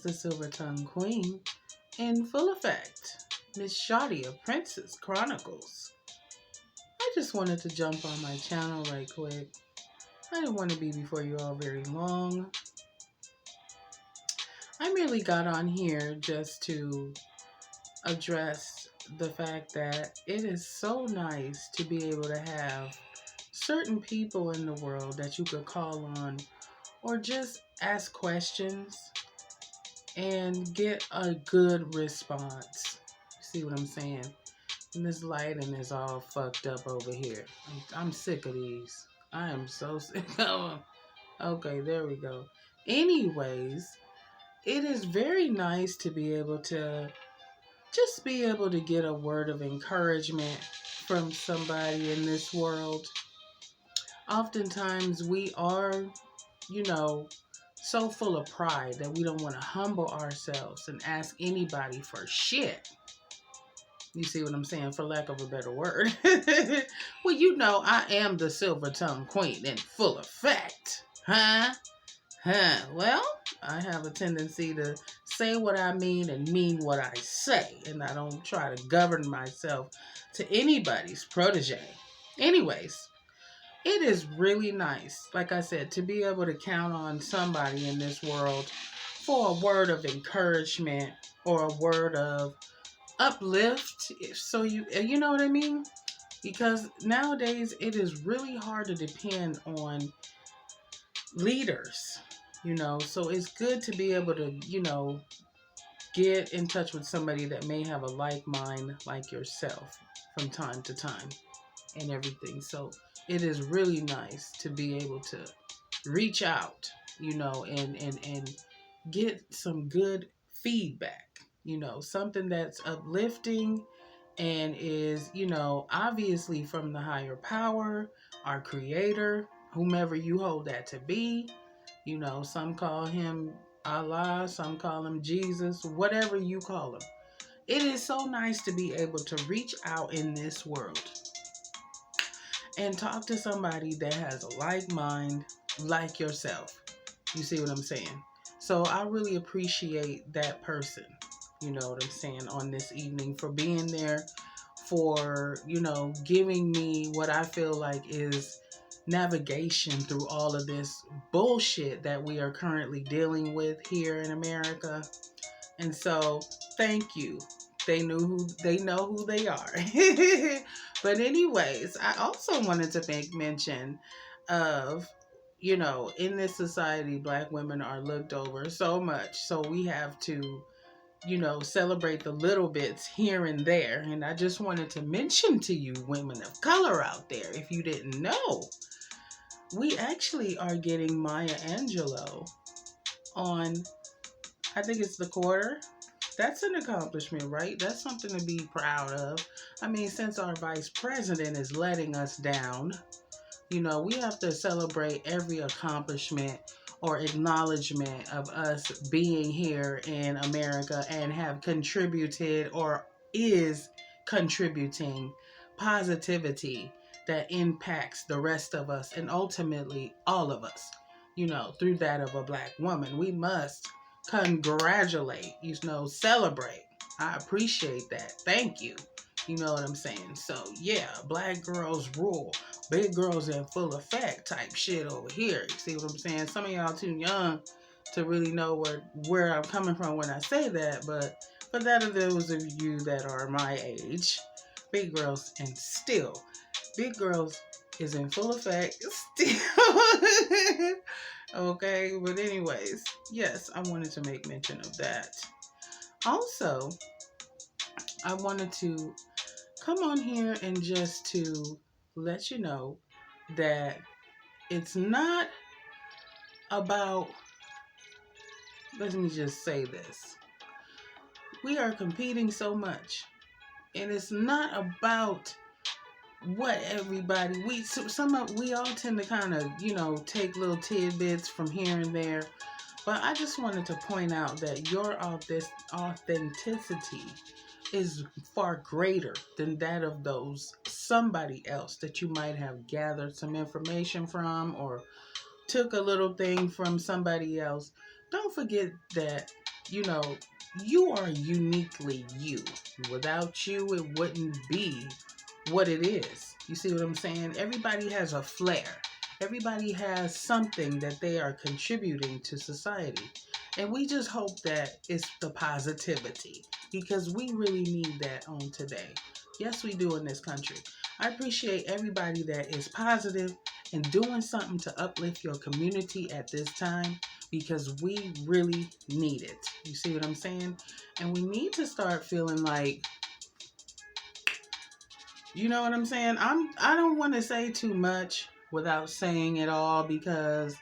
the Silver Tongue Queen in full effect, Miss Shawty of Princess Chronicles. I just wanted to jump on my channel right quick. I didn't want to be before you all very long. I merely got on here just to address the fact that it is so nice to be able to have certain people in the world that you could call on or just ask questions and get a good response. See what I'm saying? And this lighting is all fucked up over here. I'm sick of these. I am so sick of them. Okay, there we go. Anyways, it is very nice to be able to just be able to get a word of encouragement from somebody in this world. Oftentimes we are, so full of pride that we don't want to humble ourselves and ask anybody for shit. You see what I'm saying? For lack of a better word. Well, I am the Silver Tongue Queen in full effect. Huh? Well, I have a tendency to say what I mean and mean what I say. And I don't try to govern myself to anybody's protege. Anyways, it is really nice, like I said, to be able to count on somebody in this world for a word of encouragement or a word of uplift. So you know what I mean? Because nowadays it is really hard to depend on leaders, so it's good to be able to, get in touch with somebody that may have a like mind like yourself from time to time and everything. So it is really nice to be able to reach out, and get some good feedback, something that's uplifting and is, obviously from the higher power, our creator, whomever you hold that to be. Some call him Allah, some call him Jesus, whatever you call him. It is so nice to be able to reach out in this world and talk to somebody that has a like mind like yourself. You see what I'm saying? So I really appreciate that person, you know what I'm saying, on this evening for being there, for, giving me what I feel like is navigation through all of this bullshit that we are currently dealing with here in America. And so, thank you. They know who they are. But anyways, I also wanted to make mention of, in this society, Black women are looked over so much. So we have to, celebrate the little bits here and there. And I just wanted to mention to you, women of color out there, if you didn't know, we actually are getting Maya Angelou on, I think it's The Quarter. That's an accomplishment, right? That's something to be proud of. I mean, since our vice president is letting us down, we have to celebrate every accomplishment or acknowledgement of us being here in America and have contributed or is contributing positivity that impacts the rest of us and ultimately all of us, through that of a Black woman. We must congratulate, celebrate. I appreciate that. Thank you. You know what I'm saying? So, yeah, Black girls rule. Big girls in full effect type shit over here. You see what I'm saying? Some of y'all too young to really know where I'm coming from when I say that. But for that of those of you that are my age, big girls and still, big girls is in full effect still. Okay, but anyways, yes, I wanted to make mention of that. Also, I wanted to come on here and just to let you know that it's not about, let me just say this. We are competing so much, and it's not about what everybody, we all tend to kind of, take little tidbits from here and there. But I just wanted to point out that your authenticity is far greater than that of those somebody else that you might have gathered some information from or took a little thing from somebody else. Don't forget that you are uniquely you. Without you, it wouldn't be what it is. You see what I'm saying? Everybody has a flair. Everybody has something that they are contributing to society. And we just hope that it's the positivity, because we really need that on today. Yes, we do in this country. I appreciate everybody that is positive and doing something to uplift your community at this time, because we really need it. You see what I'm saying? And we need to start feeling like, you know what I'm saying? I don't want to say too much without saying it all, because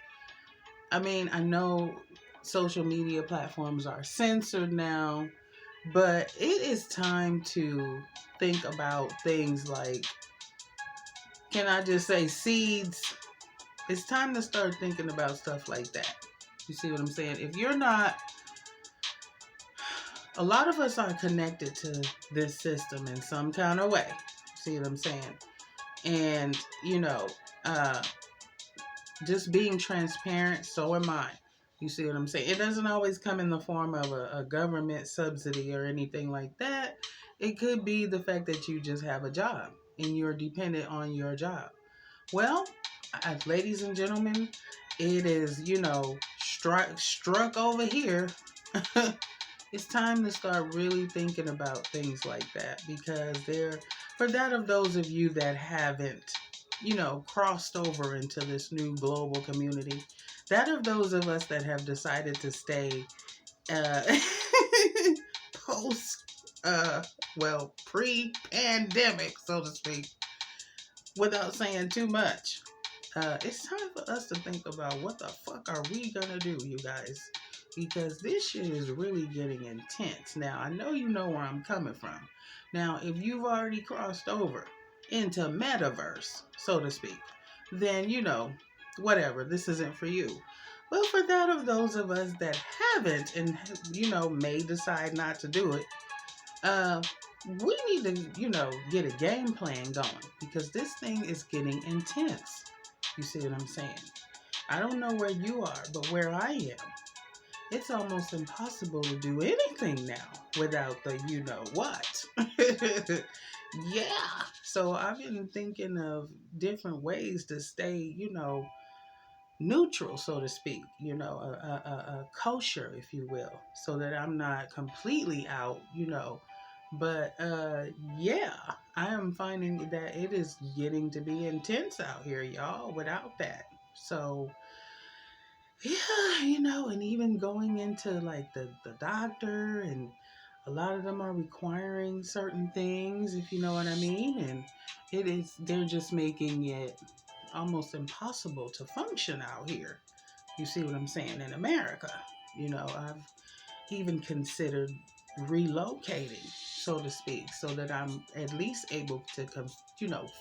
I mean, I know social media platforms are censored now, but it is time to think about things like, can I just say seeds? It's time to start thinking about stuff like that. You see what I'm saying? If you're not, a lot of us are connected to this system in some kind of way. See what I'm saying? And, uh, just being transparent, so am I. You see what I'm saying? It doesn't always come in the form of a government subsidy or anything like that. It could be the fact that you just have a job and you're dependent on your job. Well, ladies and gentlemen, it is, struck over here. It's time to start really thinking about things like that, because for that of those of you that haven't, crossed over into this new global community, that of those of us that have decided to stay uh, post, pre-pandemic, so to speak, without saying too much. It's time for us to think about what the fuck are we gonna do, you guys? Because this shit is really getting intense. Now, I know you know where I'm coming from. Now, if you've already crossed over into metaverse, so to speak, then, whatever, this isn't for you. But for that of those of us that haven't and, may decide not to do it, we need to, get a game plan going, because this thing is getting intense. You see what I'm saying? I don't know where you are, but where I am, it's almost impossible to do anything now without the you know what. Yeah. So I've been thinking of different ways to stay, neutral, so to speak, a kosher, if you will, so that I'm not completely out, But yeah, I am finding that it is getting to be intense out here, y'all, without that. So yeah, and even going into like the doctor, and a lot of them are requiring certain things, if you know what I mean. And they're just making it almost impossible to function out here. You see what I'm saying? In America, I've even considered relocating, so to speak, so that I'm at least able to,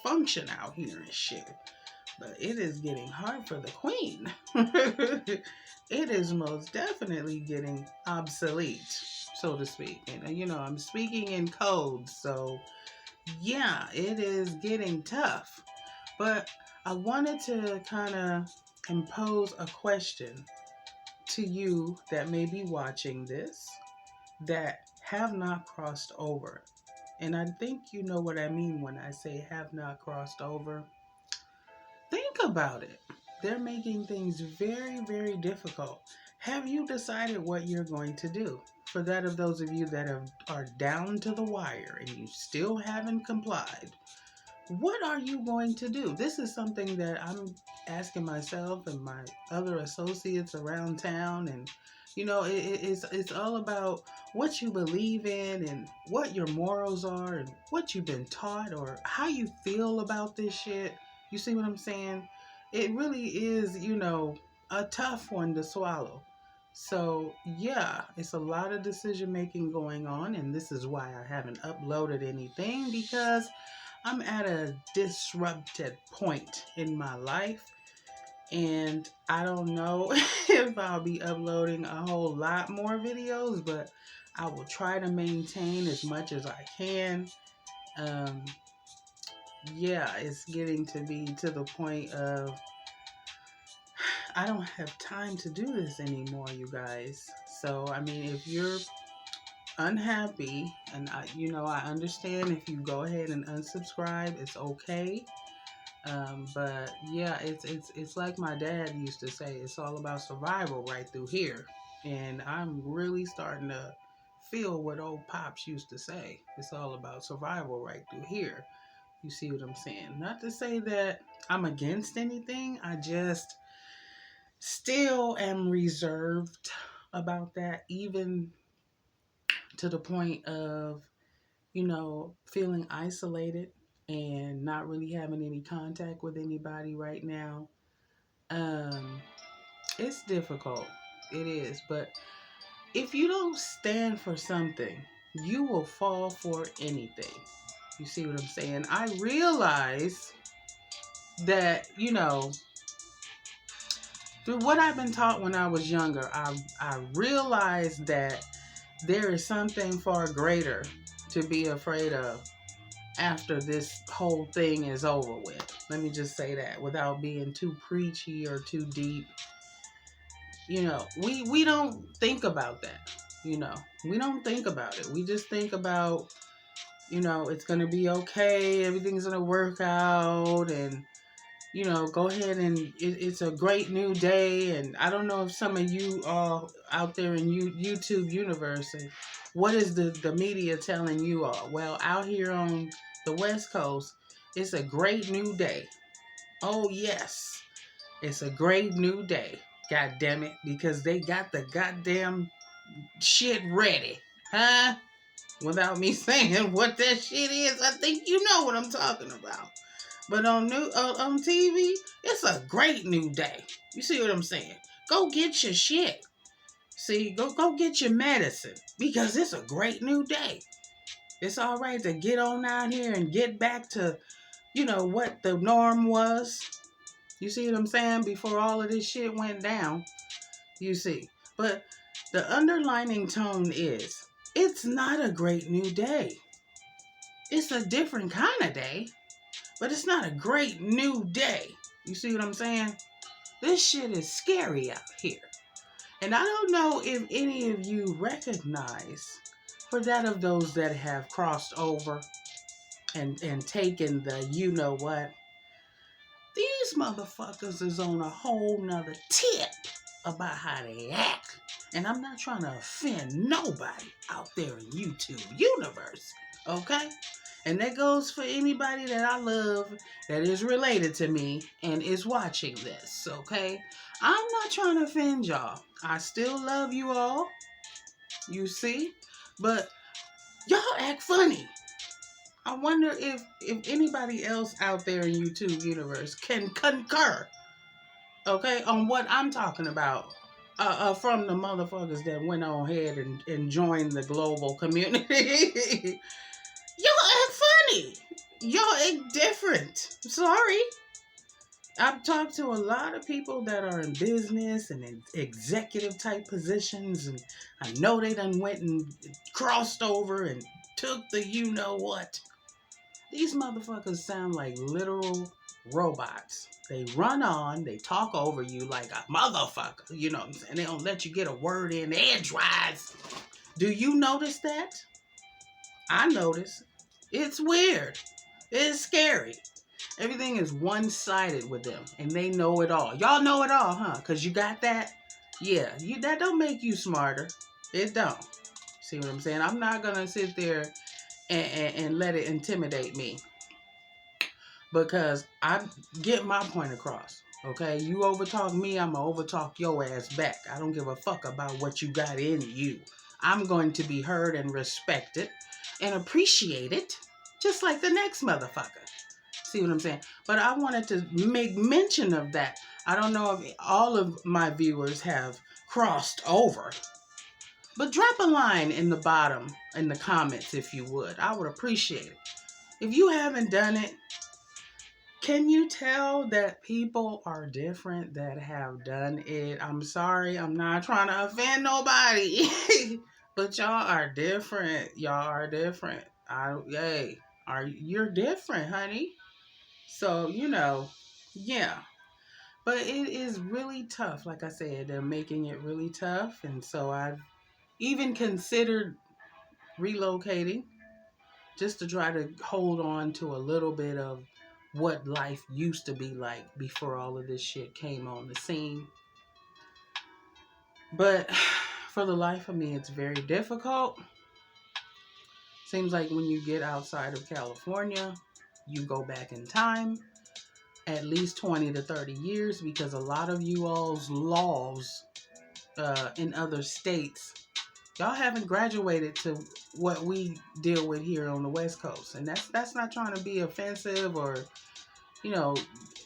function out here and shit. But it is getting hard for the queen. It is most definitely getting obsolete, so to speak. And, I'm speaking in codes, so yeah, it is getting tough. But I wanted to kind of impose a question to you that may be watching this, that have not crossed over. And I think you know what I mean when I say have not crossed over. Think about it. They're making things very, very difficult. Have you decided what you're going to do? For that of those of you that are down to the wire and you still haven't complied, what are you going to do? This is something that I'm asking myself and my other associates around town. And, it's all about what you believe in and what your morals are and what you've been taught or how you feel about this shit. You see what I'm saying? It really is, a tough one to swallow. So, yeah, it's a lot of decision making going on. And this is why I haven't uploaded anything, because I'm at a disrupted point in my life, and I don't know if I'll be uploading a whole lot more videos, but I will try to maintain as much as I can. Yeah, it's getting to be to the point of I don't have time to do this anymore, you guys. So, I mean, if you're unhappy, and I understand if you go ahead and unsubscribe, it's okay. But yeah, it's like my dad used to say, it's all about survival right through here. And I'm really starting to feel what old pops used to say. It's all about survival right through here. You see what I'm saying? Not to say that I'm against anything. I just still am reserved about that, even to the point of, feeling isolated and not really having any contact with anybody right now. Um, it's difficult. It is. But if you don't stand for something, you will fall for anything. You see what I'm saying? I realize that, through what I've been taught when I was younger, I realized that there is something far greater to be afraid of after this whole thing is over with. Let me just say that without being too preachy or too deep. We don't think about that. We don't think about it. We just think about, it's going to be okay. Everything's going to work out, and go ahead and it's a great new day. And I don't know if some of you all out there in YouTube universe, and what is the media telling you all? Well, out here on the West Coast, it's a great new day. Oh yes, it's a great new day. God damn it, because they got the goddamn shit ready, huh? Without me saying what that shit is, I think you know what I'm talking about. But on TV, it's a great new day. You see what I'm saying? Go get your shit. See, go get your medicine, because it's a great new day. It's all right to get on out here and get back to, what the norm was. You see what I'm saying? Before all of this shit went down, you see. But the underlining tone is, it's not a great new day. It's a different kind of day. But it's not a great new day. You see what I'm saying? This shit is scary out here. And I don't know if any of you recognize, for that of those that have crossed over and taken the you know what, these motherfuckers is on a whole nother tip about how they act. And I'm not trying to offend nobody out there in YouTube universe. Okay? And that goes for anybody that I love that is related to me and is watching this, okay? I'm not trying to offend y'all. I still love you all, you see? But y'all act funny. I wonder if anybody else out there in YouTube universe can concur, okay, on what I'm talking about. From the motherfuckers that went on ahead and joined the global community. Y'all act funny. Y'all act different. Sorry. I've talked to a lot of people that are in business and in executive type positions, and I know they done went and crossed over and took the you know what. These motherfuckers sound like literal robots. They run on, they talk over you like a motherfucker, you know what I'm saying? They don't let you get a word in edgewise. Do you notice that? I notice. It's weird. It's scary. Everything is one-sided with them, and they know it all. Y'all know it all, huh? Because you got that? Yeah, that don't make you smarter. It don't. See what I'm saying? I'm not going to sit there and let it intimidate me, because I get my point across. Okay? You overtalk me, I'm going to overtalk your ass back. I don't give a fuck about what you got in you. I'm going to be heard and respected and appreciated just like the next motherfucker. See what I'm saying? But I wanted to make mention of that. I don't know if all of my viewers have crossed over, but drop a line in the bottom in the comments if you would. I would appreciate it. If you haven't done it, can you tell that people are different that have done it? I'm sorry, I'm not trying to offend nobody. But y'all are different. Y'all are different. You're different, honey. So, yeah. But it is really tough. Like I said, they're making it really tough. And so I've even considered relocating just to try to hold on to a little bit of what life used to be like before all of this shit came on the scene. But for the life of me, it's very difficult. Seems like when you get outside of California, you go back in time at least 20 to 30 years because a lot of you all's laws in other states, y'all haven't graduated to what we deal with here on the West Coast. And that's not trying to be offensive or, you know,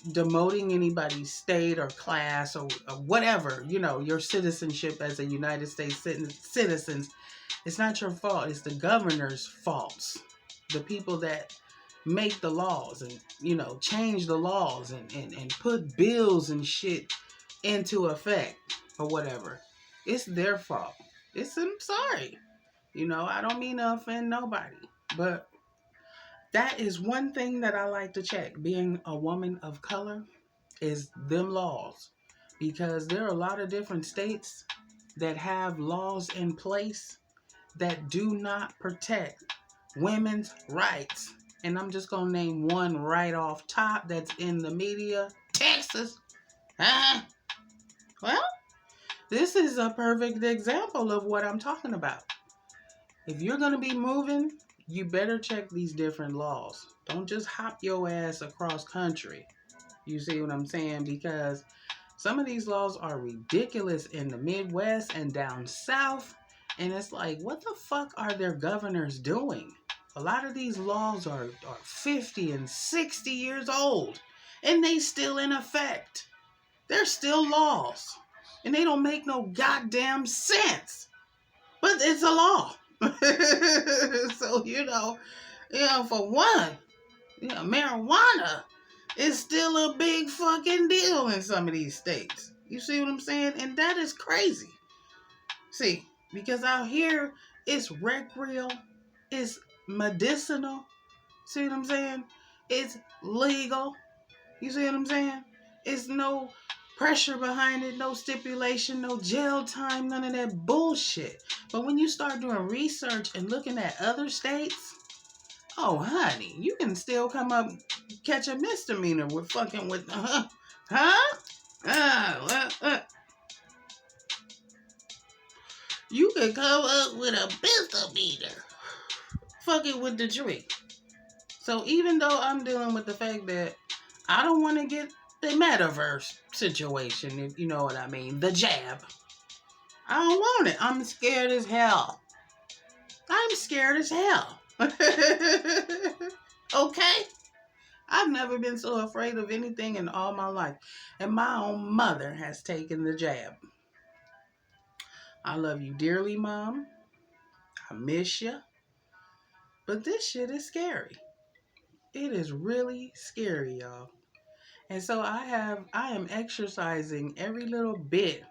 demoting anybody's state or class or whatever, you know, your citizenship as a United States citizens. It's not your fault. It's the governor's faults. The people that make the laws and, you know, change the laws and put bills and shit into effect or whatever. It's their fault. I'm sorry. You know, I don't mean to offend nobody. But that is one thing that I like to check. Being a woman of color is them laws. Because there are a lot of different states that have laws in place that do not protect women's rights. And I'm just going to name one right off top that's in the media. Texas. Well, this is a perfect example of what I'm talking about. If you're going to be moving, you better check these different laws. Don't just hop your ass across country. You see what I'm saying? Because some of these laws are ridiculous in the Midwest and down south. And it's like, what the fuck are their governors doing? A lot of these laws are 50 and 60 years old. And they still in effect. They're still laws. And they don't make no goddamn sense. But it's a law. So, for one, marijuana is still a big fucking deal in some of these states. You see what I'm saying? And that is crazy. See, because out here it's recreational, it's medicinal. See what I'm saying? It's legal. You see what I'm saying? It's no pressure behind it, no stipulation, no jail time, none of that bullshit. But when you start doing research and looking at other states, oh honey, you can still catch a misdemeanor with fucking with you can come up with a misdemeanor fucking with the tree. So even though I'm dealing with the fact that I don't want to get the metaverse situation, if you know what I mean, the jab, I don't want it. I'm scared as hell. Okay? I've never been so afraid of anything in all my life. And my own mother has taken the jab. I love you dearly, Mom. I miss you. But this shit is scary. It is really scary, y'all. And so I am exercising every little bit,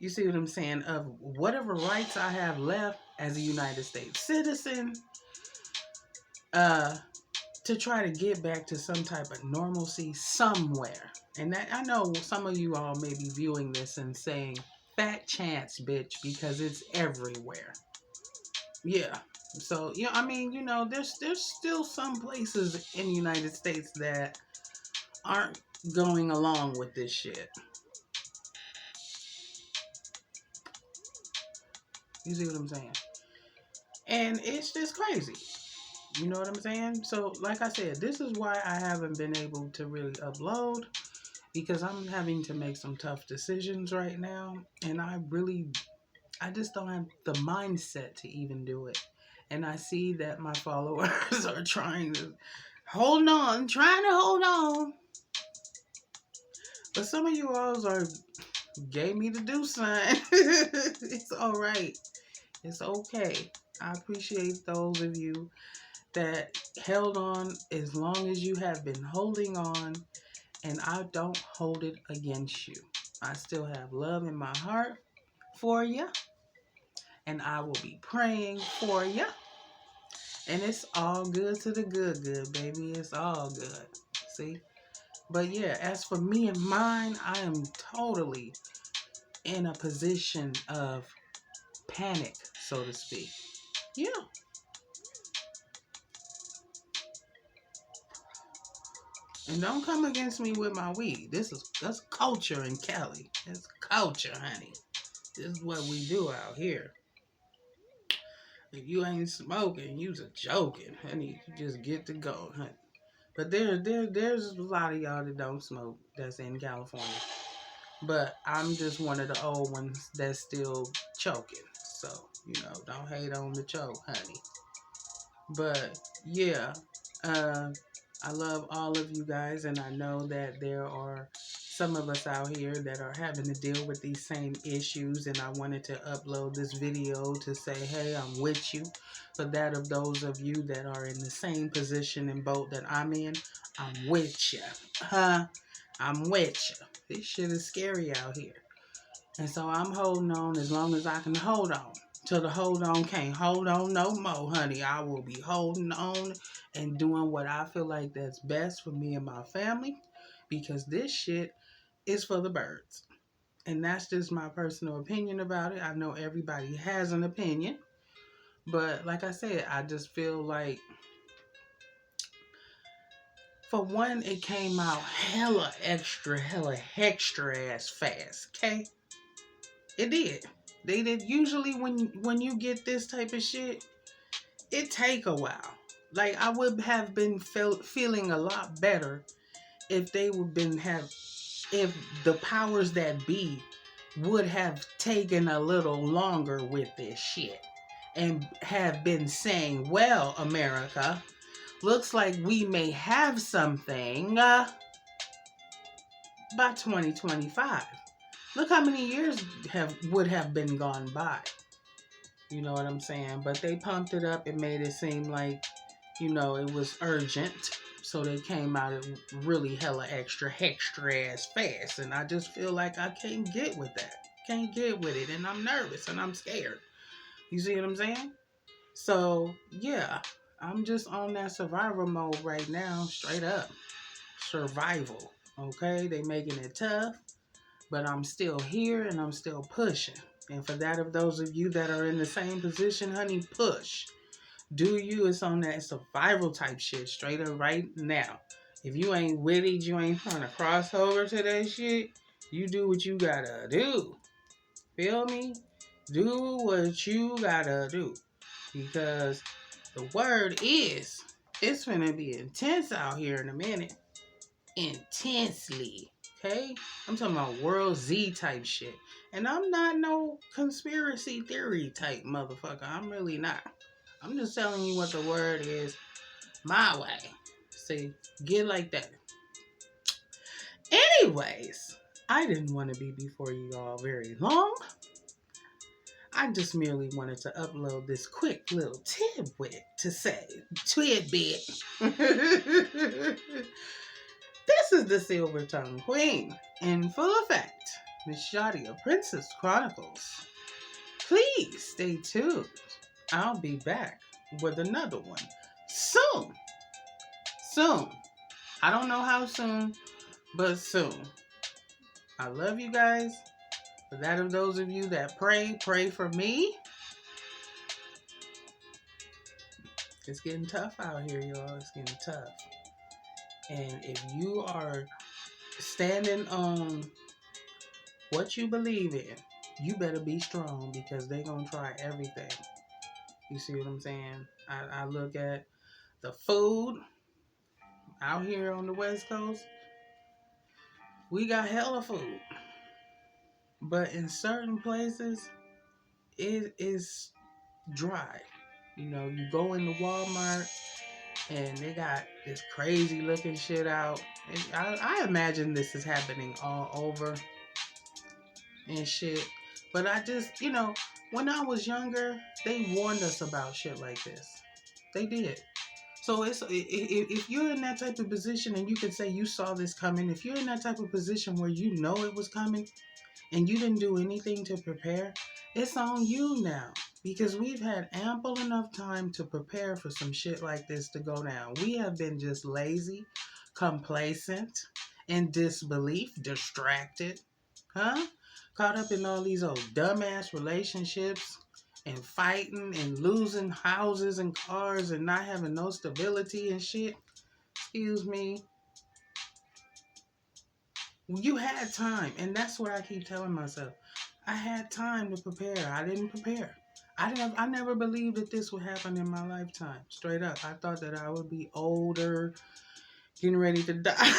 you see what I'm saying, of whatever rights I have left as a United States citizen, to try to get back to some type of normalcy somewhere. And that, I know some of you all may be viewing this and saying, fat chance, bitch, because it's everywhere. Yeah. So, there's still some places in the United States that aren't going along with this shit. You see what I'm saying? And it's just crazy. You know what I'm saying? So, like I said, this is why I haven't been able to really upload, because I'm having to make some tough decisions right now. And I just don't have the mindset to even do it. And I see that my followers are trying to hold on. But some of you all gave me the do sign. It's all right. It's okay. I appreciate those of you that held on as long as you have been holding on, and I don't hold it against you. I still have love in my heart for you, and I will be praying for you. And it's all good to the good, baby. It's all good. See? But yeah, as for me and mine, I am totally in a position of panic, so to speak. Yeah. And don't come against me with my weed. That's culture in Cali. It's culture, honey. This is what we do out here. If you ain't smoking, you's a joking, honey. You just get to go, honey. But there's a lot of y'all that don't smoke that's in California. But I'm just one of the old ones that's still choking. So, don't hate on the choke, honey. But yeah, uh, I love all of you guys, and I know that there are some of us out here that are having to deal with these same issues. And I wanted to upload this video to say, hey, I'm with you. For that of those of you that are in the same position and boat that I'm in, I'm with you. Huh? I'm with you. This shit is scary out here. And so I'm holding on as long as I can hold on. Till the hold on can't hold on no more, honey. I will be holding on and doing what I feel like that's best for me and my family. Because this shit is for the birds. And that's just my personal opinion about it. I know everybody has an opinion. But like I said, I just feel like, for one, it came out hella extra ass fast, okay? It did. They did. Usually when you get this type of shit, it take a while. Like, I would have been feeling a lot better if they would been have if the powers that be would have taken a little longer with this shit and have been saying, well, America, looks like we may have something by 2025. Look how many years would have been gone by. You know what I'm saying? But they pumped it up and made it seem like, it was urgent. So they came out it really hella extra ass fast. And I just feel like I can't get with that. Can't get with it. And I'm nervous and I'm scared. You see what I'm saying? So, yeah. I'm just on that survival mode right now. Straight up. Survival. Okay? They making it tough. But I'm still here and I'm still pushing. And for that of those of you that are in the same position, honey, push. Do you? It's on that survival type shit straight up right now. If you ain't with it, you ain't trying to cross over to that shit, you do what you gotta do. Feel me? Do what you gotta do. Because the word is, it's gonna be intense out here in a minute. Intensely. Okay? I'm talking about World Z type shit. And I'm not no conspiracy theory type motherfucker. I'm really not. I'm just telling you what the word is my way. See, get like that. Anyways, I didn't want to be before you all very long. I just merely wanted to upload this quick little tidbit to say, tidbit. This is the Silver Tongue Queen, in full effect, Miss Shadia Princess Chronicles. Please stay tuned. I'll be back with another one soon. Soon. I don't know how soon, but soon. I love you guys. For that of those of you that pray for me. It's getting tough out here, y'all. It's getting tough. And if you are standing on what you believe in, you better be strong because they're going to try everything. You see what I'm saying? I look at the food out here on the West Coast. We got hella food. But in certain places, it is dry. You go into Walmart and they got this crazy looking shit out. And I imagine this is happening all over and shit. But I just, when I was younger, they warned us about shit like this. They did. So if you're in that type of position and you can say you saw this coming, if you're in that type of position where you know it was coming and you didn't do anything to prepare, it's on you now. Because we've had ample enough time to prepare for some shit like this to go down. We have been just lazy, complacent, in disbelief, distracted, huh? Caught up in all these old dumbass relationships and fighting and losing houses and cars and not having no stability and shit. Excuse me. You had time, and that's what I keep telling myself. I had time to prepare. I didn't prepare. I never believed that this would happen in my lifetime. Straight up. I thought that I would be older, getting ready to die.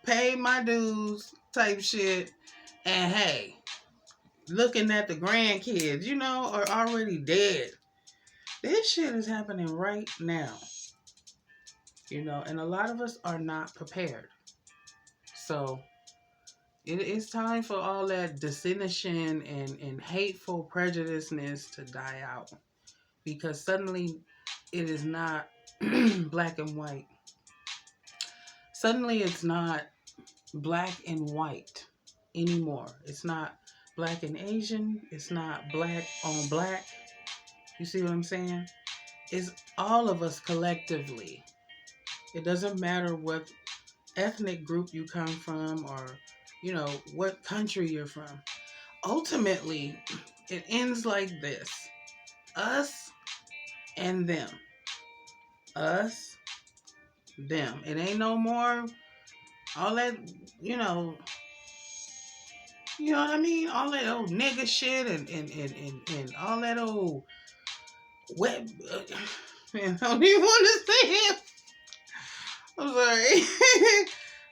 Pay my dues type shit. And hey, looking at the grandkids, are already dead. This shit is happening right now. And a lot of us are not prepared. So it is time for all that dissension and hateful prejudiceness to die out. Because suddenly it is not black and white. Suddenly it's not black and white anymore. It's not black and Asian. It's not black on black. You see what I'm saying? It's all of us collectively. It doesn't matter what ethnic group you come from or, what country you're from. Ultimately, it ends like this. Us and them. Us, them. It ain't no more all that, you know what I mean? All that old nigga shit and all that old web. Man, I don't even want to say it. I'm sorry.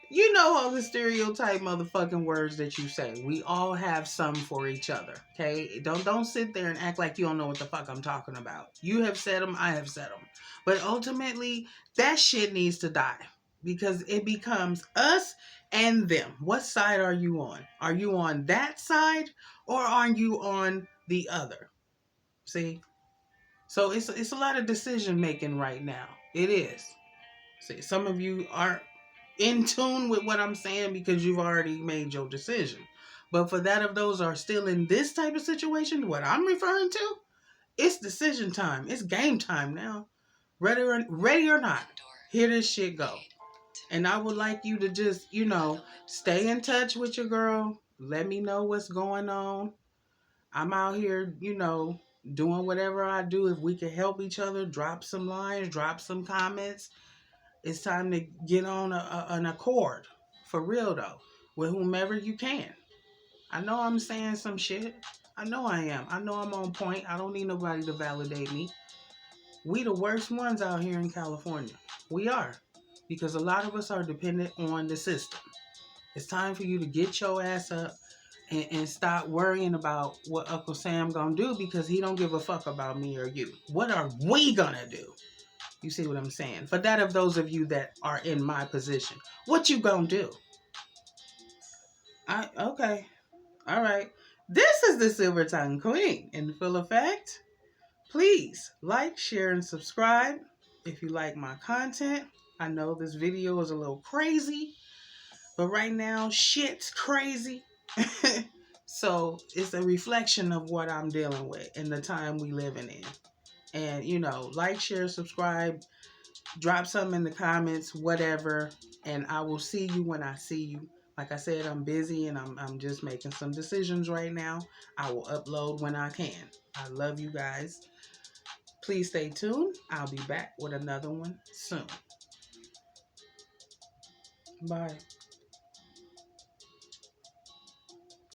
You know all the stereotype motherfucking words that you say. We all have some for each other. Okay? Don't sit there and act like you don't know what the fuck I'm talking about. You have said them, I have said them. But ultimately, that shit needs to die. Because it becomes us and them. What side are you on? Are you on that side or are you on the other? See? So it's a lot of decision making right now. It is. See, some of you aren't in tune with what I'm saying because you've already made your decision. But for that of those are still in this type of situation, what I'm referring to, it's decision time. It's game time now. Ready or not, here this shit go. And I would like you to just, stay in touch with your girl. Let me know what's going on. I'm out here, doing whatever I do. If we can help each other, drop some lines, drop some comments. It's time to get on an accord. For real, though. With whomever you can. I know I'm saying some shit. I know I am. I know I'm on point. I don't need nobody to validate me. We the worst ones out here in California. We are. Because a lot of us are dependent on the system. It's time for you to get your ass up and stop worrying about what Uncle Sam gonna do because he don't give a fuck about me or you. What are we gonna do? You see what I'm saying? For that of those of you that are in my position, what you gonna do? Okay. All right. This is the Silver Tongue Queen in full effect. Please like, share, and subscribe if you like my content. I know this video is a little crazy, but right now shit's crazy. So it's a reflection of what I'm dealing with in the time we living in. And like, share, subscribe, drop something in the comments, whatever, and I will see you when I see you. Like I said, I'm busy and I'm just making some decisions right now. I will upload when I can. I love you guys. Please stay tuned. I'll be back with another one soon. Bye.